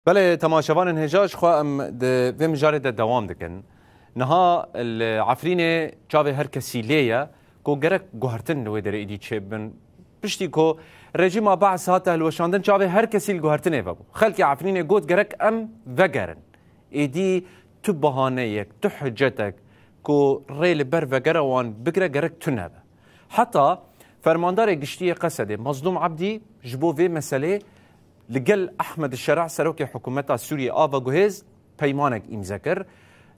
بله تماشاوان انهجاج خوا ام ده مجارد دوام دکن نها العفرینه چاوه هر کسی لیه کو گرک گوهرتن نوی در ایدی چه بن پشتی کو رژیم بعث هاته الوشاندن چاوه هر کسی الگوهرتنه بابو خلق عفرینه گوت گرک ام وگرن ایدی تو بهانه تو حجتك کو ریل بر وگره وان بگره گرک تو نبه حتی فرماندار گشتی قصده مظلوم عبدی جبو في مسألة لقل أحمد الشرع سروكي حكومتها سوريا آفا جوهز بيمانك إمزكر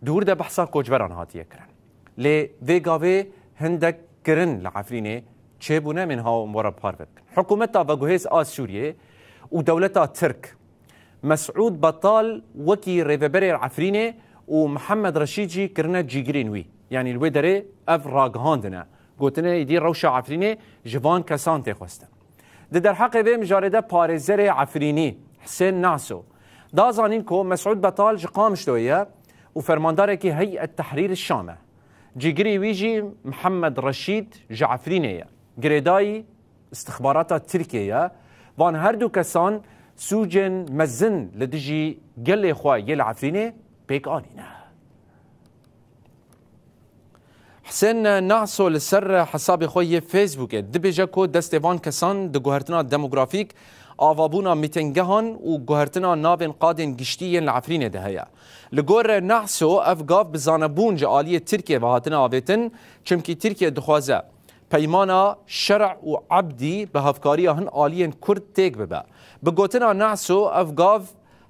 دور ده بحثا كوجبران هاتيه كرن لي فيغافي هندك كرن لعفرينه تشيبونا من هاو مورا بارفت حكومتها آفا جوهز سوريا ودولتها ترك مسعود بطال وكي ريفبري عفرينه ومحمد رشيدجي كرنا جيجرينوي يعني الويدري اف راغهاندنا قوتنا يدير روشة عفرينه جوان كسانتي خوسته در حق وی مجارده پارزر عفرینی حسین نعسو دا زانین کو مسعود بطال جقامش دویه و فرمانداره که هیئت تحریر الشامه جیگری ویجی محمد رشید جعفرینیه گریدای استخبارات ترکیه وان هر دو کسان سوجن مزن لدجی گل خواه یل عفرینه بیک آلینه حسين نعسو لسر حساب خوي فيسبوك دبجا كو دستيفان كسان دو جوهرتنا ديموغرافيك آوابونا ميتنجهان و جوهرتنا نابن قادن گشتيين العفرين دهيا لغور نعسو افغاف بزانبون جالية تركيا وهاتنا آويتن چمكي تركيا دخوازه پیمانا شرع و عبدي بهفكاريا هن آليين كرد تيك ببا بگوتنا نعسو افغاف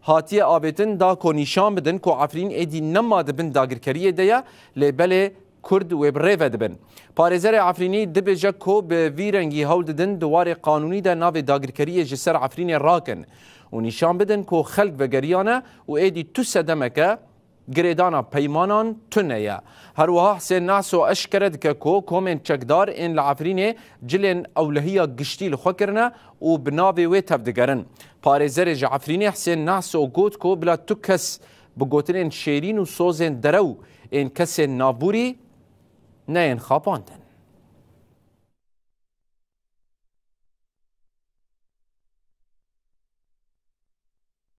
هاتيه آويتن دا كو نشان بدن كو عفرين ايدي نما دبن داگركريه ديا لبله کرد و بريفه دبن پارێزەرê عفرینی dibêje ku bi vî rengî hewl didin di warê qanûnî de navê dagirkeriyê ji ser Efrînê rakin û nîşan bidin ku xelk vegeriyane û êdî tu sedemeke girêdana peymanan tune ye herwiha Hesên Naso eşkere dike ku komên çekdar ên li Efrînê cilên ewlehiya giştî li xwe kirine û bi navê wê tevdigerin parêzerê ji Efrînê Hesên Naso got ku bila tu kes bi gotinên şêrîn û sozên derew ên kesên navbûrî نين خاباندن